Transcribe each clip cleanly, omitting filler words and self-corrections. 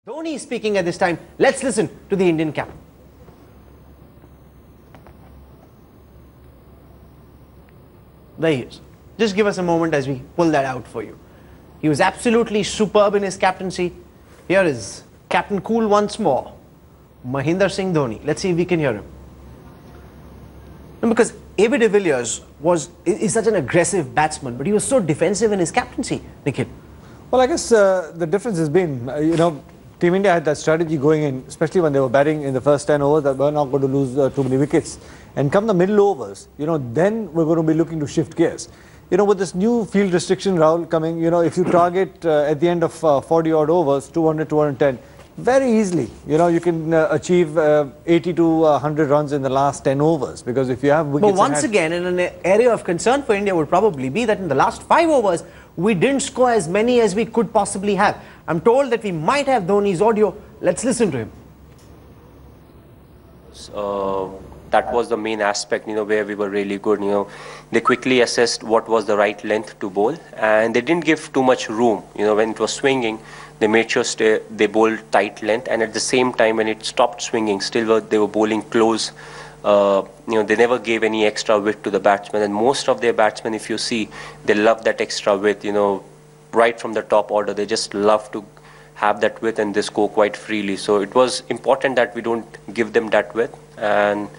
Dhoni is speaking at this time. Let's listen to the Indian captain. There he is. Just give us a moment as we pull that out for you. He was absolutely superb in his captaincy. Here is Captain Cool once more, Mahendra Singh Dhoni. Let's see if we can hear him. No, because A.B. de Villiers is such an aggressive batsman, but he was so defensive in his captaincy, Nikhil. Well, I guess the difference has been, Team India had that strategy going in, especially when they were batting in the first 10 overs, that we're not going to lose too many wickets. And come the middle overs, then we're going to be looking to shift gears. With this new field restriction, Rahul, coming, if you target at the end of 40-odd overs, 200, 210, very easily, you can achieve 80 to 100 runs in the last 10 overs, because if you have wickets. But once again, an area of concern for India would probably be that in the last 5 overs, we didn't score as many as we could possibly have. I'm told that we might have Dhoni's audio. Let's listen to him. That was the main aspect, where we were really good. They quickly assessed what was the right length to bowl, and they didn't give too much room. When it was swinging, they made sure they bowled tight length, and at the same time, when it stopped swinging, still they were bowling close. They never gave any extra width to the batsmen, and most of their batsmen, if you see, they love that extra width. Right from the top order, they just love to have that width, and they score quite freely. So it was important that we don't give them that width. And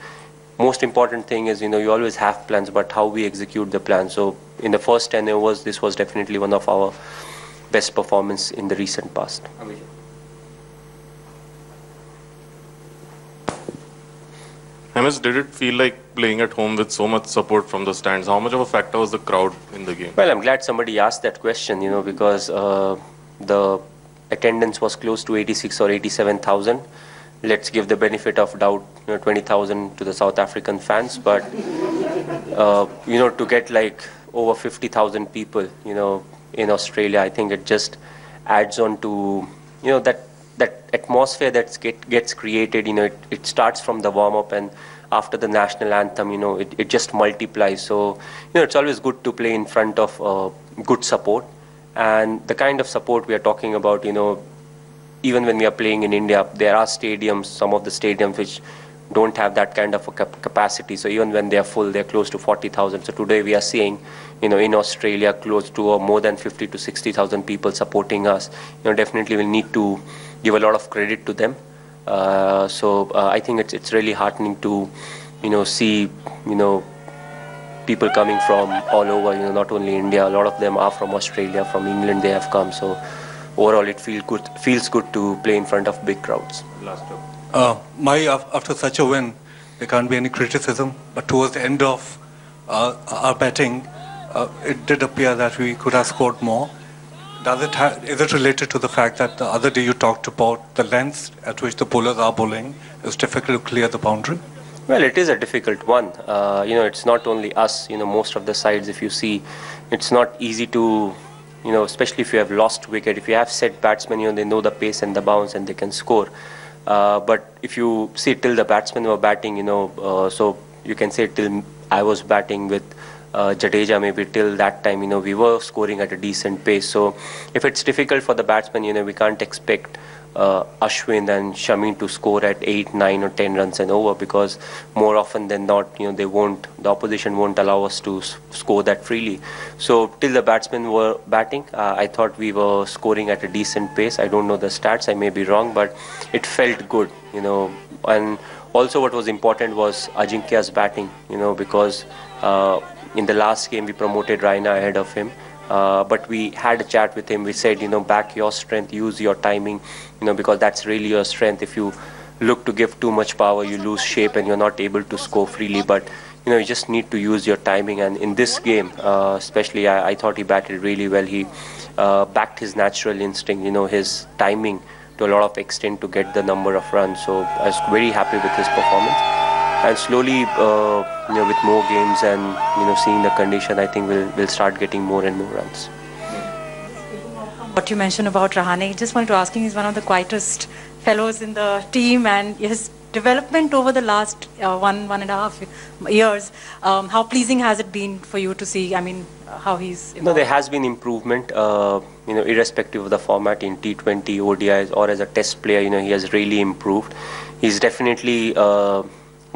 most important thing is, you always have plans, but how we execute the plan. So in the first 10 overs, this was definitely one of our best performance in the recent past. MS, did it feel like playing at home with so much support from the stands? How much of a factor was the crowd in the game? Well, I'm glad somebody asked that question, because the attendance was close to 86 or 87,000. Let's give the benefit of doubt, 20,000 to the South African fans. But, to get like over 50,000 people, in Australia, I think it just adds on to, that atmosphere that gets created. It starts from the warm-up, and after the national anthem, it just multiplies. So, it's always good to play in front of good support. And the kind of support we are talking about, even when we are playing in India, there are stadiums, some of the stadiums which don't have that kind of a capacity. So even when they are full, they're close to 40,000. So today we are seeing, in Australia, close to more than 50 to 60,000 people supporting us. Definitely we'll need to give a lot of credit to them. I think it's really heartening to, see, people coming from all over, not only India. A lot of them are from Australia, from England they have come. So overall it feels good to play in front of big crowds. After such a win, there can't be any criticism, but towards the end of our batting, it did appear that we could have scored more. Is it related to the fact that the other day you talked about the length at which the bowlers are bowling? It's difficult to clear the boundary? Well, it is a difficult one. It's not only us, most of the sides, if you see, it's not easy to, especially if you have lost wicket. If you have set batsmen, they know the pace and the bounce and they can score. But if you see till the batsmen were batting, so you can say till I was batting with Jadeja, maybe till that time, we were scoring at a decent pace. So if it's difficult for the batsmen, we can't expect Ashwin and Shami to score at 8, 9 or 10 runs and over, because more often than not, the opposition won't allow us to score that freely. So till the batsmen were batting, I thought we were scoring at a decent pace. I don't know the stats, I may be wrong, but it felt good, and also what was important was Ajinkya's batting, because in the last game we promoted Raina ahead of him. But we had a chat with him. We said, back your strength, use your timing, because that's really your strength. If you look to give too much power, you lose shape and you're not able to score freely. But, you just need to use your timing. And in this game, especially, I thought he batted really well. He backed his natural instinct, his timing to a lot of extent to get the number of runs. So I was very happy with his performance. And slowly, with more games and seeing the condition, I think we'll start getting more and more runs. What you mentioned about Rahane, just wanted to ask him, he's one of the quietest fellows in the team, and he has development over the last one and a half years, how pleasing has it been for you to see? I mean, how he's evolved? No, there has been improvement. Irrespective of the format in T20, ODIs, or as a Test player, he has really improved. He's definitely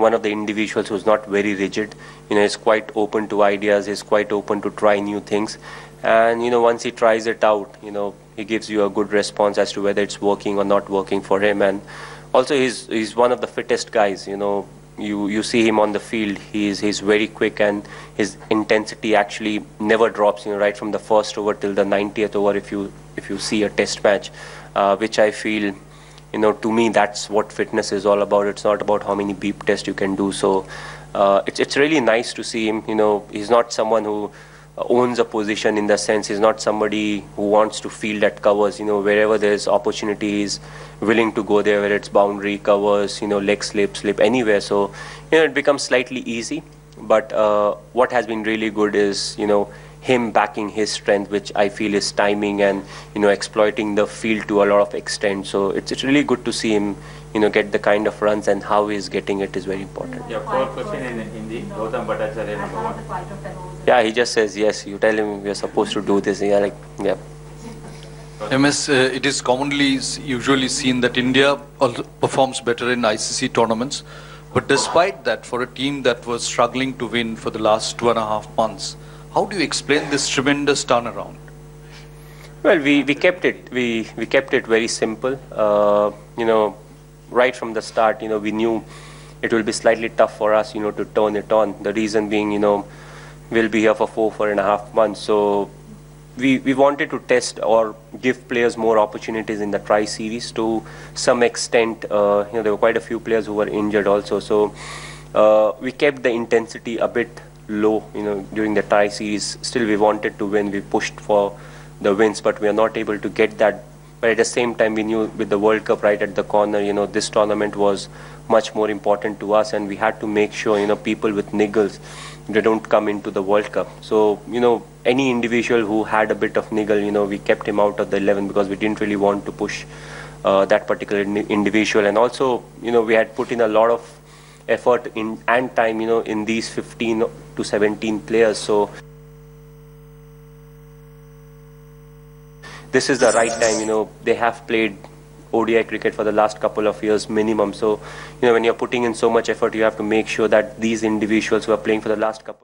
one of the individuals who's not very rigid. He's quite open to ideas. He's quite open to try new things. And once he tries it out, he gives you a good response as to whether it's working or not working for him. And also, he's one of the fittest guys. You see him on the field. He's very quick, and his intensity actually never drops. Right from the first over till the 90th over, if you see a Test match, which I feel, to me, that's what fitness is all about. It's not about how many beep tests you can do. So it's really nice to see him. He's not someone who owns a position, in the sense he's not somebody who wants to field at covers. Wherever there's opportunity, he's willing to go there, whether it's boundary, covers, leg slip anywhere. So it becomes slightly easy. But what has been really good is him backing his strength, which I feel is timing and exploiting the field to a lot of extent. So it's really good to see him get the kind of runs, and how he's getting it is very important. Yeah, follow-up question in Hindi. Gautam Bhattacharya, number one. Yeah, he just says yes. You tell him we're supposed to do this. Yeah, yeah. MS, it is usually seen that India performs better in ICC tournaments. But despite that, for a team that was struggling to win for the last 2.5 months, how do you explain this tremendous turnaround? Well, we kept it. We kept it very simple. Right from the start, we knew it will be slightly tough for us, to turn it on. The reason being, we'll be here for 4.5 months. So we wanted to test or give players more opportunities in the tri-series. To some extent, there were quite a few players who were injured also. So we kept the intensity a bit low, during the tri-series. Still, we wanted to win. We pushed for the wins, but we are not able to get that. But at the same time, we knew with the World Cup right at the corner, this tournament was much more important to us, and we had to make sure, people with niggles, they don't come into the World Cup. So, any individual who had a bit of niggle, we kept him out of the 11, because we didn't really want to push that particular individual. And also, we had put in a lot of effort and time, in these 15 to 17 players. So this is the right time. They have played ODI cricket for the last couple of years minimum. So, when you're putting in so much effort, you have to make sure that these individuals who are playing for the last couple